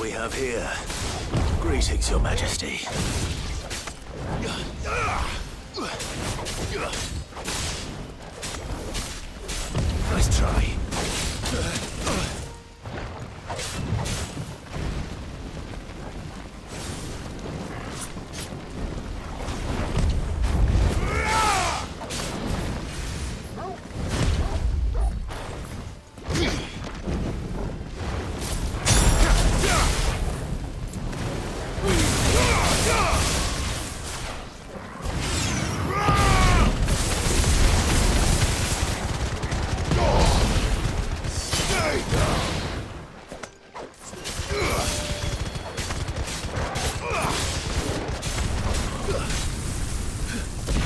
we have here? Greetings, Your Majesty. Nice try.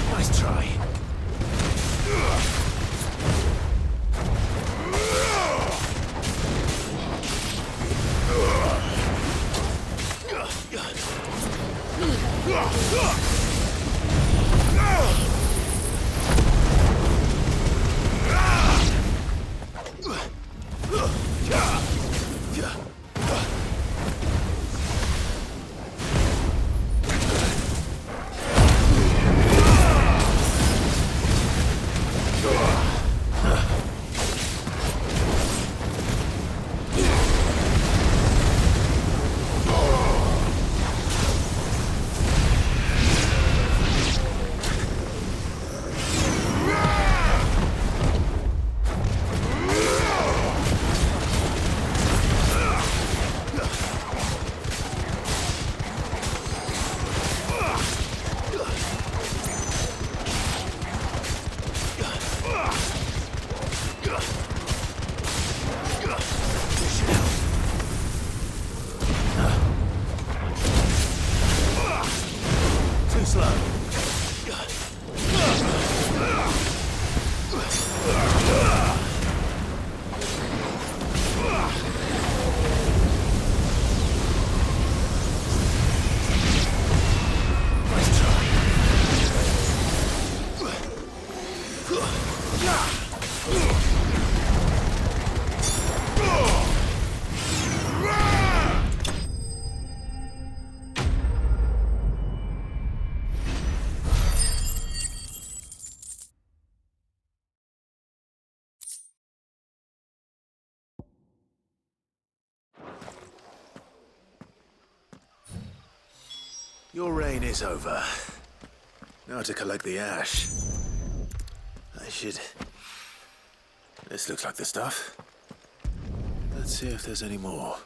Nice try. Your reign is over. Now to collect the ash. I should... This looks like the stuff. Let's see if there's any more.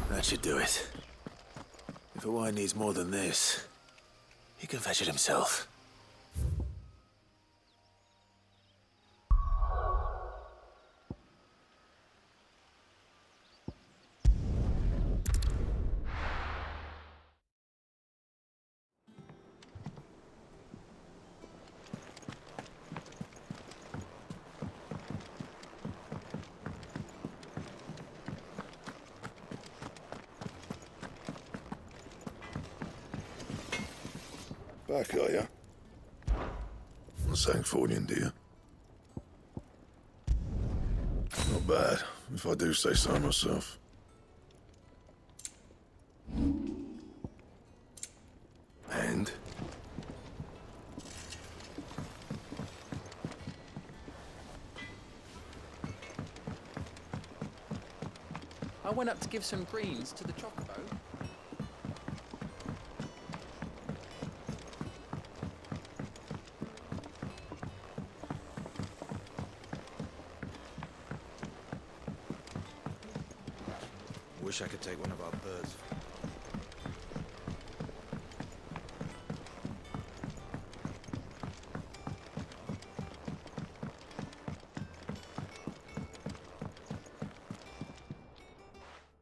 That should do it. If a wine needs more than this, he can fetch it himself. Back, are ya? Something for you, dear. Not bad, if I do say so myself. And? I went up to give some greens to the chocobo. Wish I could take one of our birds.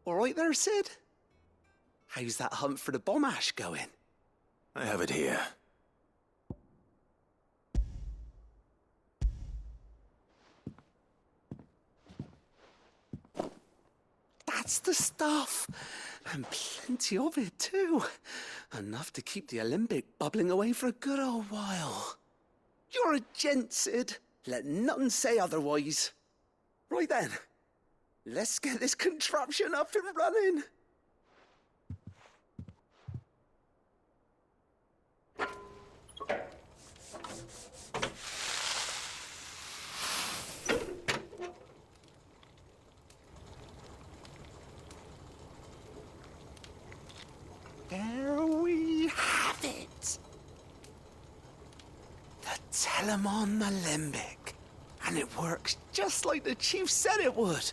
All right there, Sid? How's that hunt for the bomb ash going? I have it here. That's the stuff. And plenty of it, too. Enough to keep the Olympic bubbling away for a good old while. You're a gent, Sid. Let nothing say otherwise. Right then, let's get this contraption up and running. There we have it. The Telemon Alembic. And it works just like the chief said it would.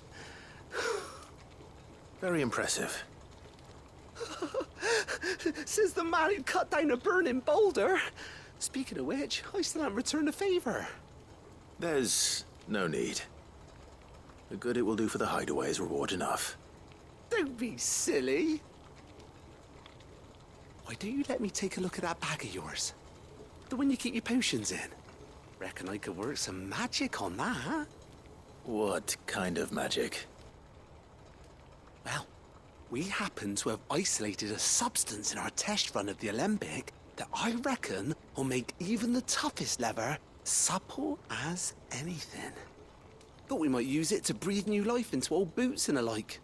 Very impressive. Says the man who cut down a burning boulder. Speaking of which, I still haven't returned the favor. There's no need. The good it will do for the hideaway is reward enough. Don't be silly. Why don't you let me take a look at that bag of yours? The one you keep your potions in. Reckon I could work some magic on that. What kind of magic? Well, we happen to have isolated a substance in our test run of the Alembic that I reckon will make even the toughest leather supple as anything. Thought we might use it to breathe new life into old boots and the like.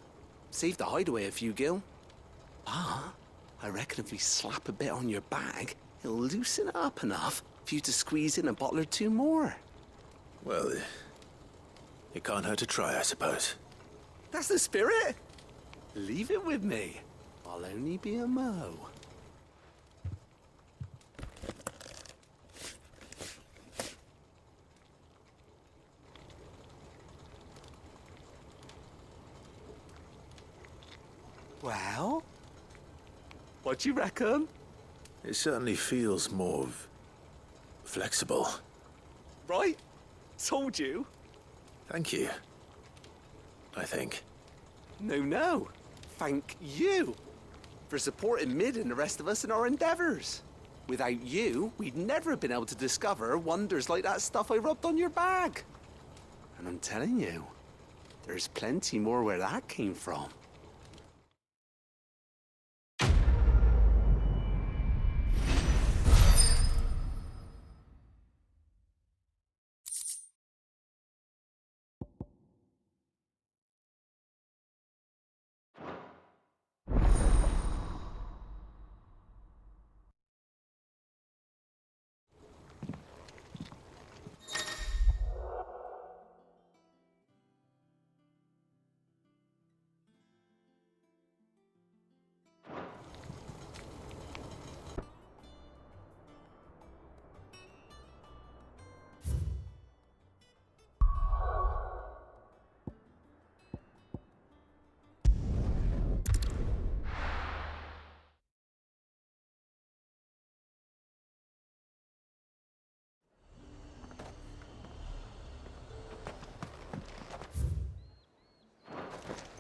Save the hideaway a few gil. Ah, I reckon if we slap a bit on your bag, it'll loosen it up enough for you to squeeze in a bottle or two more. Well, it can't hurt to try, I suppose. That's the spirit. Leave it with me. I'll only be a mo. Well, what do you reckon? It certainly feels more flexible. Right? Told you. Thank you. I think. No. Thank you for supporting Mid and the rest of us in our endeavors. Without you, we'd never have been able to discover wonders like that stuff I rubbed on your bag. And I'm telling you, there's plenty more where that came from.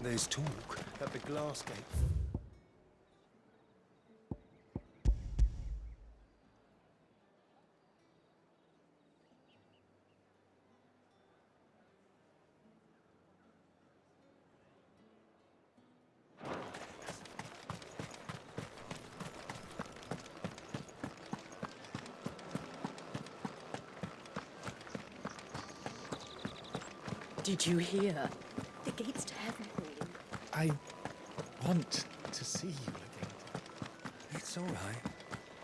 There's talk at the glass gate. Did you hear? The gates to heaven. I want to see you again. It's all right.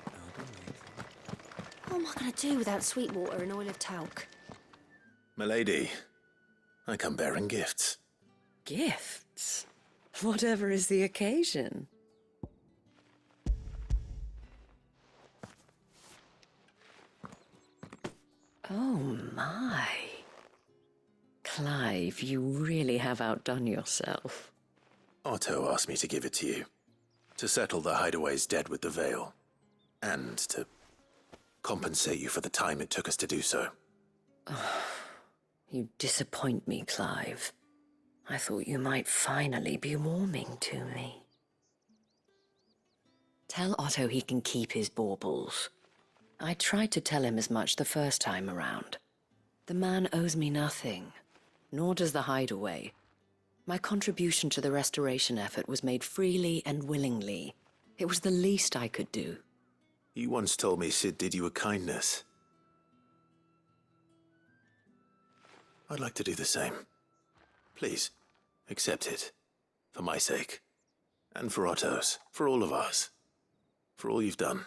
I'll be waiting. What am I going to do without sweet water and oil of talc? Milady, I come bearing gifts. Gifts? Whatever is the occasion. Oh my. Clive, you really have outdone yourself. Otto asked me to give it to you. To settle the hideaway's debt with the Veil. And to compensate you for the time it took us to do so. You disappoint me, Clive. I thought you might finally be warming to me. Tell Otto he can keep his baubles. I tried to tell him as much the first time around. The man owes me nothing, nor does the hideaway. My contribution to the restoration effort was made freely and willingly. It was the least I could do. You once told me Sid did you a kindness. I'd like to do the same. Please, accept it. For my sake. And for Otto's. For all of us. For all you've done.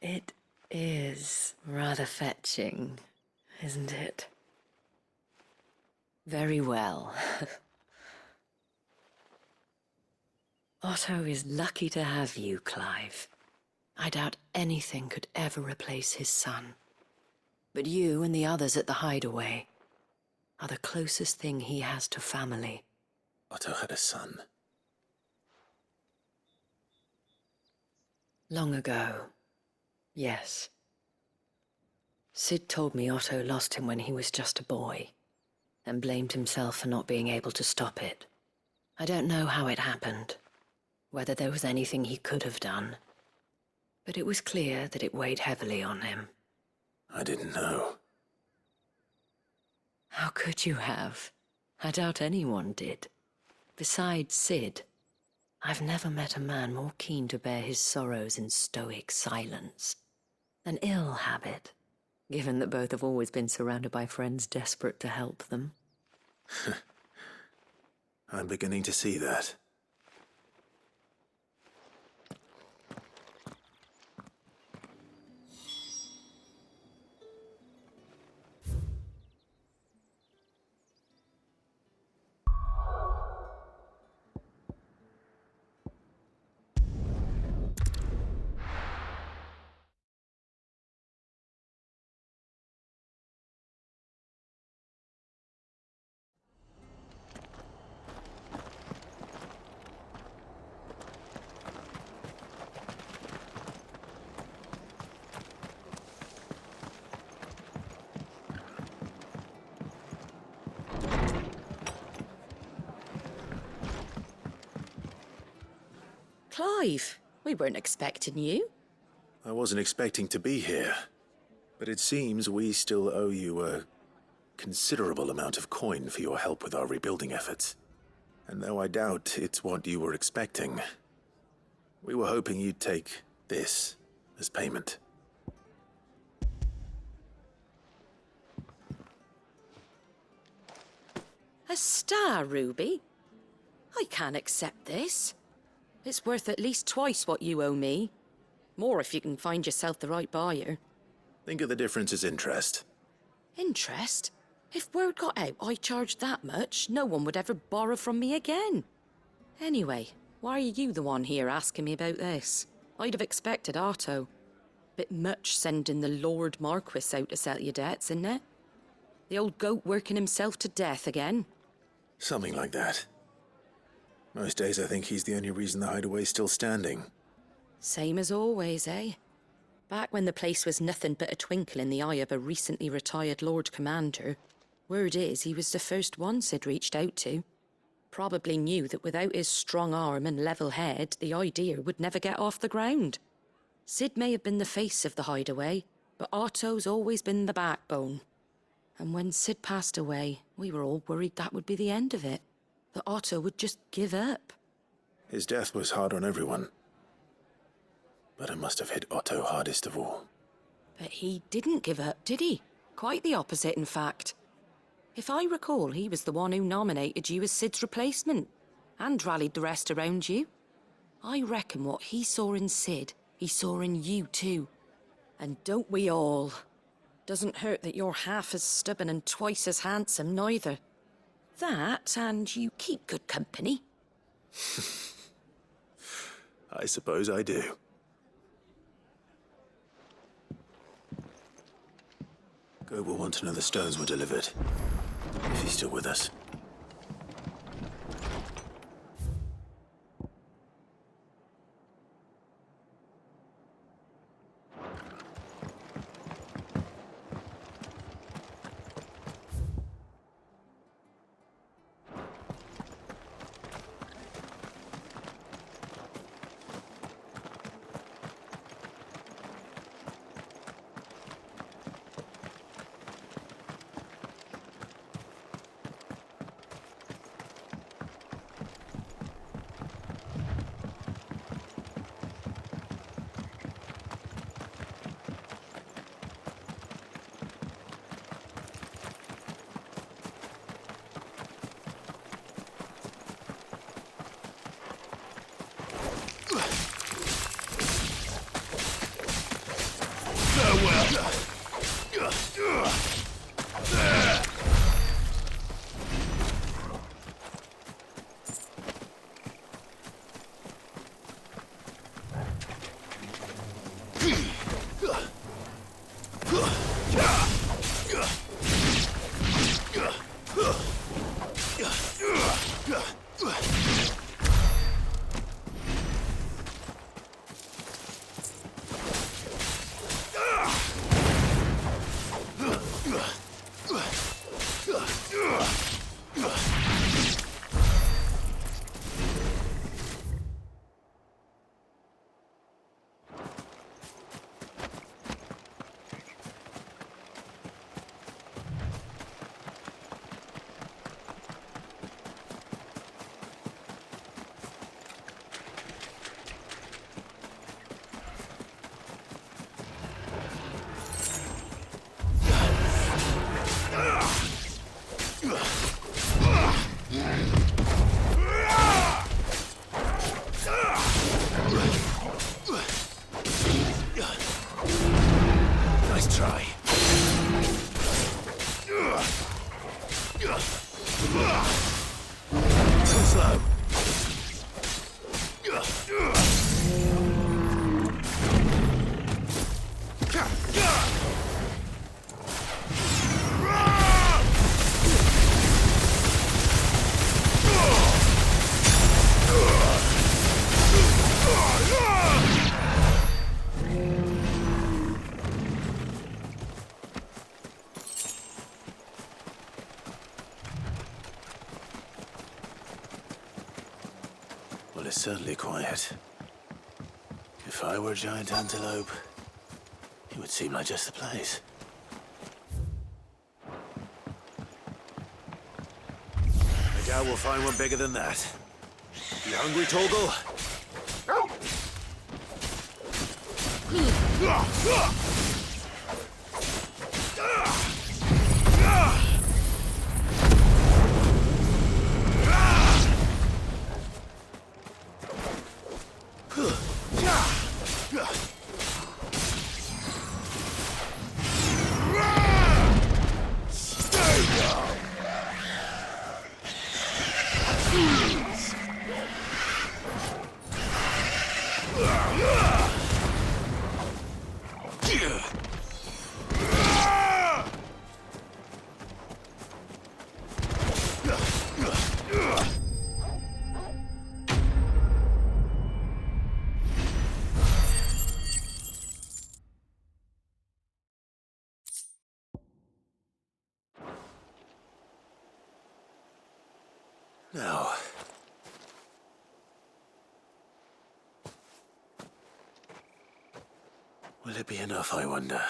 It is rather fetching, isn't it? Very well. Otto is lucky to have you, Clive. I doubt anything could ever replace his son. But you and the others at the hideaway are the closest thing he has to family. Otto had a son. Long ago, yes. Sid told me Otto lost him when he was just a boy, and blamed himself for not being able to stop it. I don't know how it happened, whether there was anything he could have done, but it was clear that it weighed heavily on him. I didn't know. How could you have? I doubt anyone did. Besides Sid, I've never met a man more keen to bear his sorrows in stoic silence. An ill habit, given that both have always been surrounded by friends desperate to help them. I'm beginning to see that. Clive, we weren't expecting you. I wasn't expecting to be here, but it seems we still owe you a considerable amount of coin for your help with our rebuilding efforts. And though I doubt it's what you were expecting, we were hoping you'd take this as payment. A star ruby? I can't accept this. It's worth at least twice what you owe me. More if you can find yourself the right buyer. Think of the difference as interest. Interest? If word got out I charged that much, no one would ever borrow from me again. Anyway, why are you the one here asking me about this? I'd have expected Otto. Bit much sending the Lord Marquis out to settle your debts, isn't it? The old goat working himself to death again. Something like that. Most days I think he's the only reason the hideaway's still standing. Same as always, eh? Back when the place was nothing but a twinkle in the eye of a recently retired Lord Commander, word is he was the first one Sid reached out to. Probably knew that without his strong arm and level head, the idea would never get off the ground. Sid may have been the face of the hideaway, but Otto's always been the backbone. And when Sid passed away, we were all worried that would be the end of it. That Otto would just give up. His death was hard on everyone. But it must have hit Otto hardest of all. But he didn't give up, did he? Quite the opposite, in fact. If I recall, he was the one who nominated you as Sid's replacement, and rallied the rest around you. I reckon what he saw in Sid, he saw in you too. And don't we all? Doesn't hurt that you're half as stubborn and twice as handsome, neither. That, and you keep good company. I suppose I do. Go will want to know the stones were delivered. If he's still with us. Nice try. Too slow. Well, it's certainly quiet. If I were a giant antelope, it would seem like just the place. I doubt we'll find one bigger than that. You hungry, Torgal? Now, will it be enough, I wonder?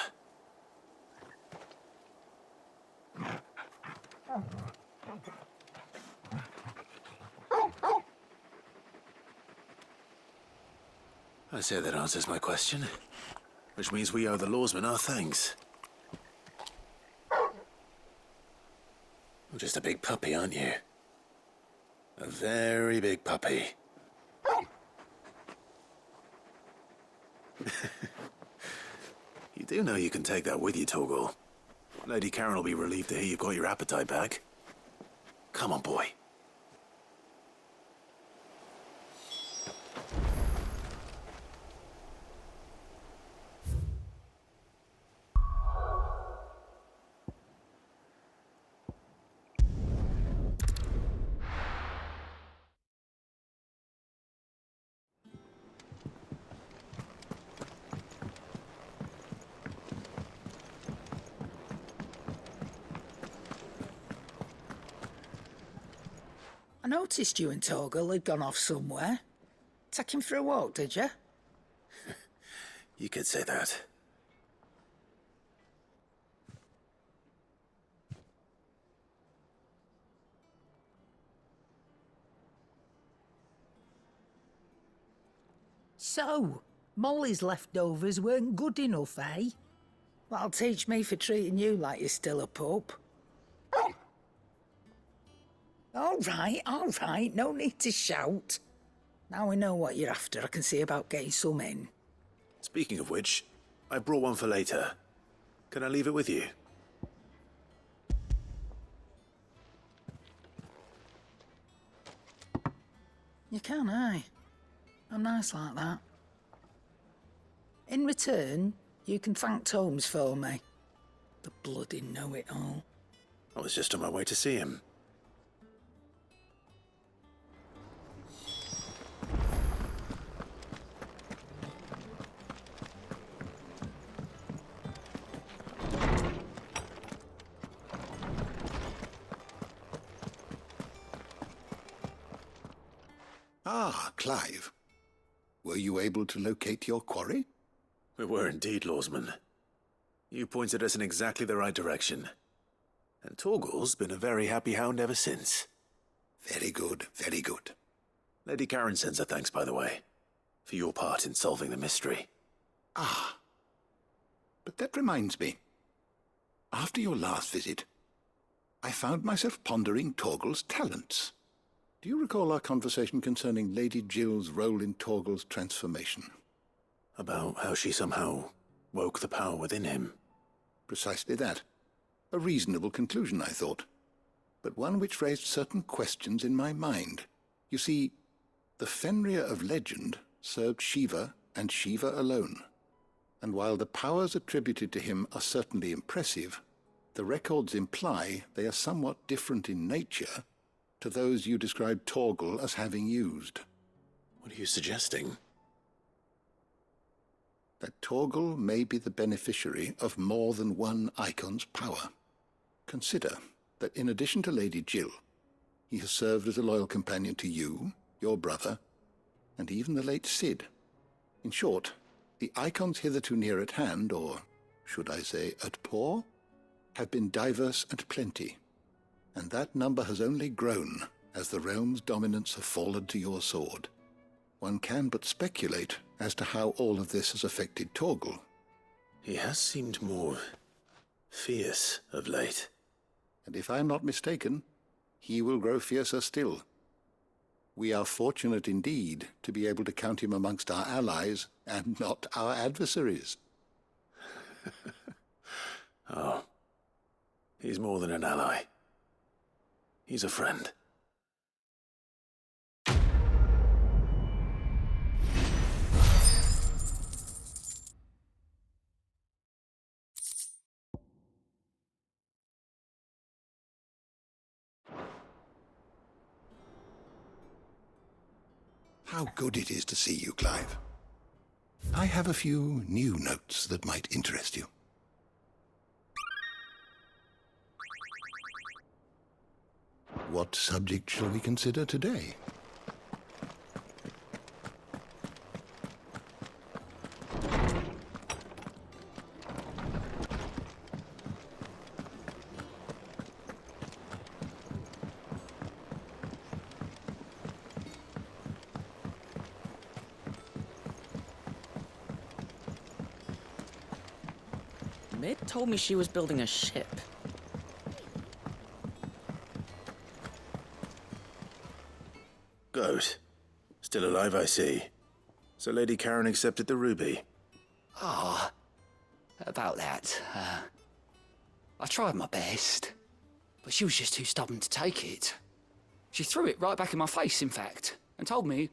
I say that answers my question, which means we owe the lawsmen our thanks. You're just a big puppy, aren't you? A very big puppy. You do know you can take that with you, Torgal. Lady Karen will be relieved to hear you've got your appetite back. Come on, boy. I noticed you and Torgal had gone off somewhere. Take him for a walk, did you? You could say that. So, Molly's leftovers weren't good enough, eh? That'll teach me for treating you like you're still a pup. All right, no need to shout. Now we know what you're after, I can see about getting some in. Speaking of which, I brought one for later. Can I leave it with you? You can, aye. I'm nice like that. In return, you can thank Tomes for me. The bloody know-it-all. I was just on my way to see him. Ah, Clive. Were you able to locate your quarry? We were indeed, Lawsman. You pointed us in exactly the right direction. And Torgal's been a very happy hound ever since. Very good, very good. Lady Karen sends her thanks, by the way, for your part in solving the mystery. Ah. But that reminds me. After your last visit, I found myself pondering Torgal's talents. Do you recall our conversation concerning Lady Jill's role in Torgal's transformation? About how she somehow woke the power within him. Precisely that. A reasonable conclusion, I thought, but one which raised certain questions in my mind. You see, the Fenrir of legend served Shiva and Shiva alone, and while the powers attributed to him are certainly impressive, the records imply they are somewhat different in nature to those you described Torgal as having used. What are you suggesting? That Torgal may be the beneficiary of more than one Eikon's power. Consider that in addition to Lady Jill, he has served as a loyal companion to you, your brother, and even the late Cid. In short, the Eikons hitherto near at hand, or should I say at paw, have been diverse and plenty, and that number has only grown as the realm's dominance have fallen to your sword. One can but speculate as to how all of this has affected Torgal. He has seemed more fierce of late. And if I'm not mistaken, he will grow fiercer still. We are fortunate indeed to be able to count him amongst our allies and not our adversaries. Oh, he's more than an ally. He's a friend. How good it is to see you, Clive. I have a few new notes that might interest you. What subject shall we consider today? Mid told me she was building a ship. Goat. Still alive, I see. So Lady Karen accepted the ruby. Ah, about that. I tried my best, but she was just too stubborn to take it. She threw it right back in my face, in fact, and told me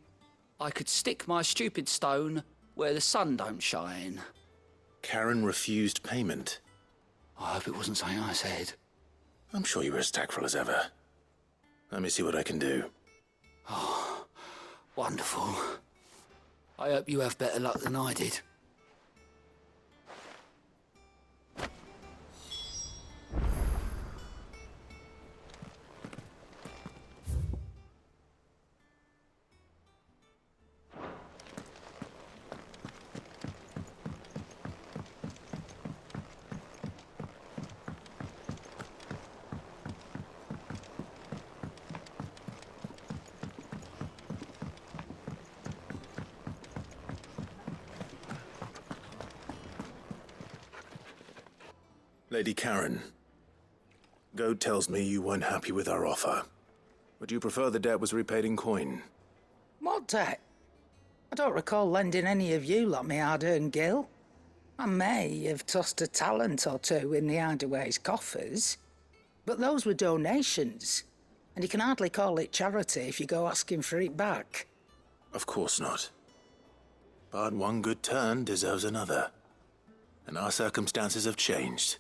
I could stick my stupid stone where the sun don't shine. Karen refused payment. I hope it wasn't something I said. I'm sure you were as tactful as ever. Let me see what I can do. Oh, wonderful. I hope you have better luck than I did. Lady Karen, Goat tells me you weren't happy with our offer. Would you prefer the debt was repaid in coin? What debt? I don't recall lending any of you like me hard-earned gil. I may have tossed a talent or two in the hideaway's coffers, but those were donations, and you can hardly call it charity if you go asking for it back. Of course not. But one good turn deserves another. And our circumstances have changed.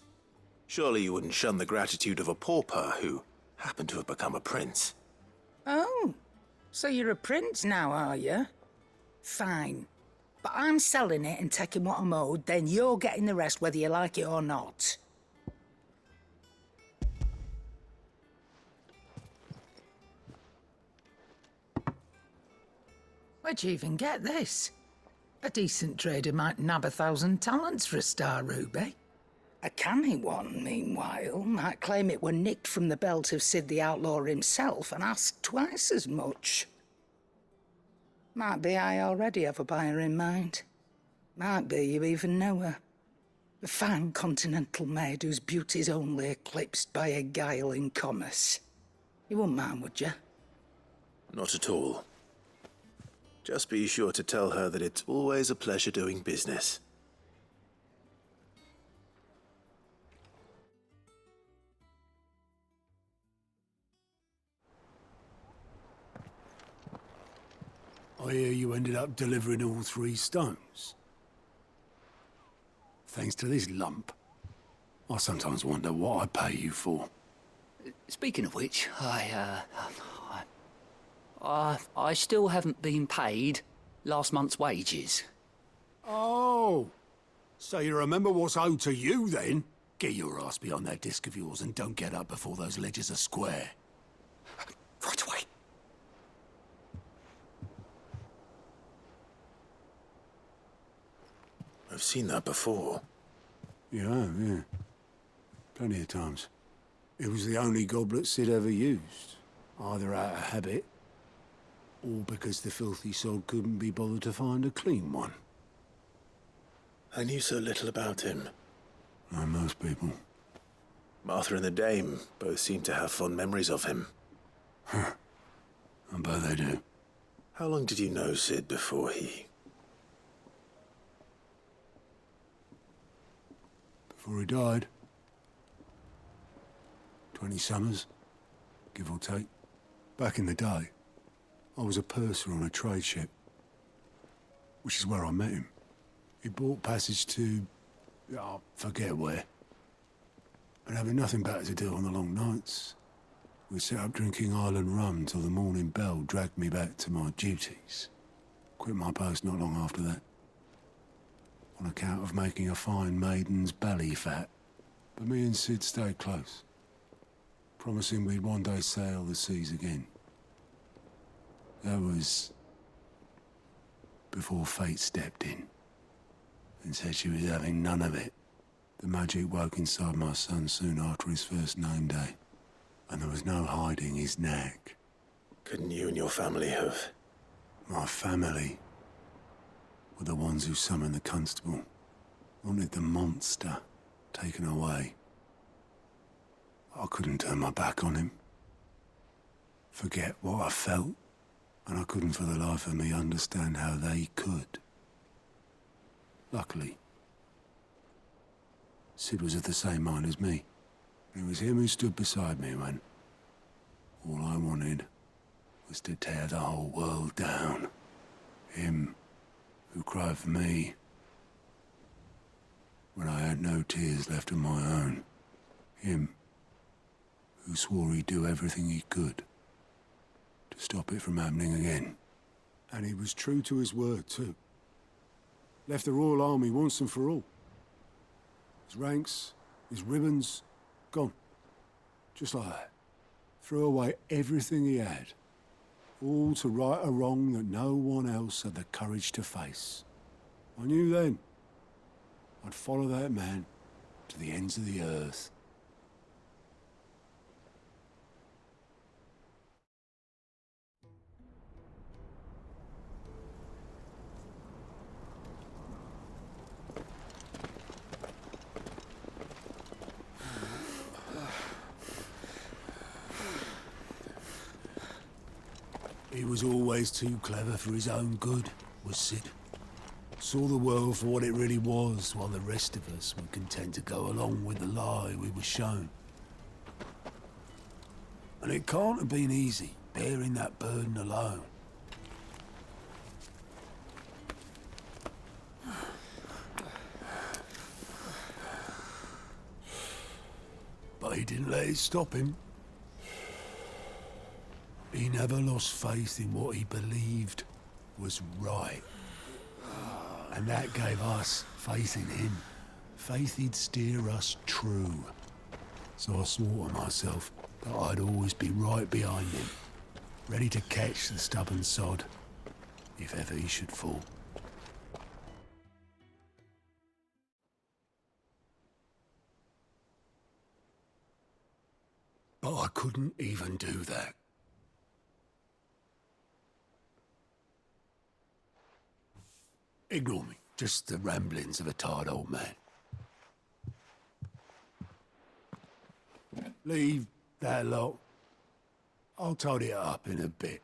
Surely you wouldn't shun the gratitude of a pauper who happened to have become a prince. Oh, so you're a prince now, are you? Fine. But I'm selling it and taking what I'm owed, then you're getting the rest whether you like it or not. Where'd you even get this? A decent trader might nab 1,000 talents for a star ruby. A canny one, meanwhile, might claim it were nicked from the belt of Sid the Outlaw himself and ask twice as much. Might be I already have a buyer in mind. Might be you even know her. A fine continental maid whose beauty's only eclipsed by a guile in commerce. You wouldn't mind, would you? Not at all. Just be sure to tell her that it's always a pleasure doing business. I hear you ended up delivering all 3 stones. Thanks to this lump. I sometimes wonder what I pay you for. Speaking of which, I still haven't been paid last month's wages. Oh, so you remember what's owed to you then? Get your ass behind that disc of yours and don't get up before those ledgers are square. Right away. I've seen that before. You have, yeah. Plenty of times. It was the only goblet Sid ever used. Either out of habit, or because the filthy sod couldn't be bothered to find a clean one. I knew so little about him. Like most people. Martha and the Dame both seem to have fond memories of him. Huh. I bet they do. How long did you know Sid before he... Before he died. 20 summers, give or take. Back in the day, I was a purser on a trade ship, which is where I met him. He bought passage to... I forget where. But having nothing better to do on the long nights, we set up drinking island rum till the morning bell dragged me back to my duties. Quit my post not long after that. On account of making a fine maiden's belly fat. But me and Sid stayed close, promising we'd one day sail the seas again. That was before fate stepped in and said she was having none of it. The magic woke inside my son soon after his first name day, and there was no hiding his knack. Couldn't you and your family have... My family were the ones who summoned the constable, wanted the monster taken away. I couldn't turn my back on him, forget what I felt, and I couldn't for the life of me understand how they could. Luckily, Sid was of the same mind as me. It was him who stood beside me when all I wanted was to tear the whole world down. Him who cried for me when I had no tears left of my own. Him who swore he'd do everything he could to stop it from happening again. And he was true to his word, too. Left the Royal Army once and for all. His ranks, his ribbons, gone. Just like that. Threw away everything he had. All to right a wrong that no one else had the courage to face. I knew then I'd follow that man to the ends of the earth. He was always too clever for his own good, was Sid. Saw the world for what it really was, while the rest of us were content to go along with the lie we were shown. And it can't have been easy, bearing that burden alone. But he didn't let it stop him. He never lost faith in what he believed was right. And that gave us faith in him. Faith he'd steer us true. So I swore to myself that I'd always be right behind him, ready to catch the stubborn sod, if ever he should fall. But I couldn't even do that. Ignore me. Just the ramblings of a tired old man. Leave that lot. I'll tidy it up in a bit.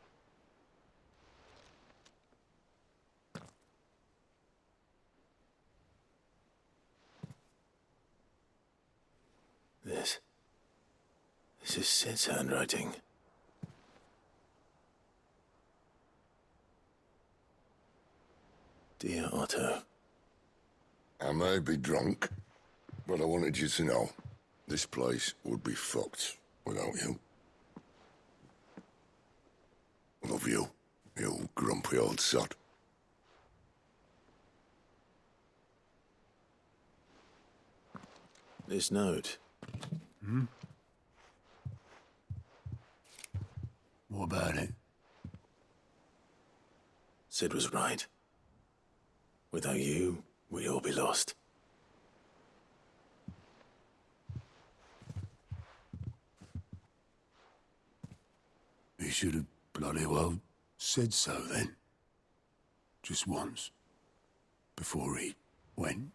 This is Sid's handwriting. Dear Otto. I may be drunk, but I wanted you to know this place would be fucked without you. Love you, you grumpy old sod. This note. What about it? Sid was right. Without you, we'd all be lost. He should have bloody well said so then. Just once. Before he went.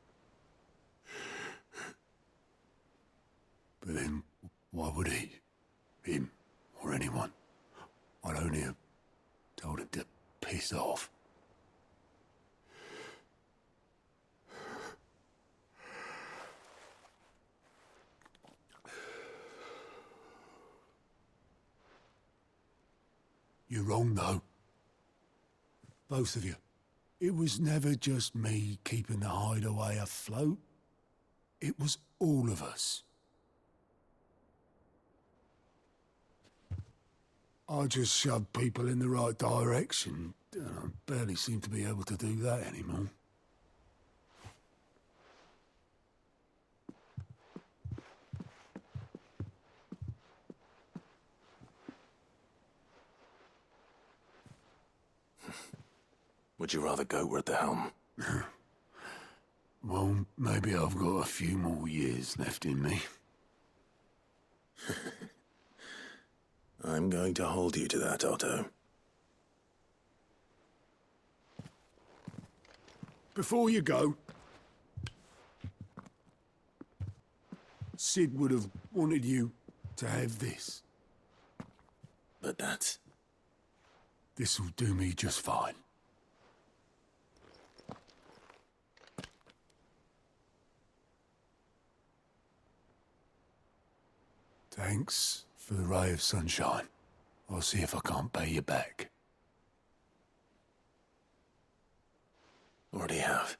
But then, why would he? Him, or anyone? I'd only have told him to piss off. You're wrong, though. Both of you. It was never just me keeping the hideaway afloat. It was all of us. I just shoved people in the right direction, and I barely seem to be able to do that anymore. Would you rather go at the helm? Well, maybe I've got a few more years left in me. I'm going to hold you to that, Otto. Before you go, Sid would have wanted you to have this. But that's... This'll do me just fine. Thanks for the ray of sunshine. I'll see if I can't pay you back. Already have.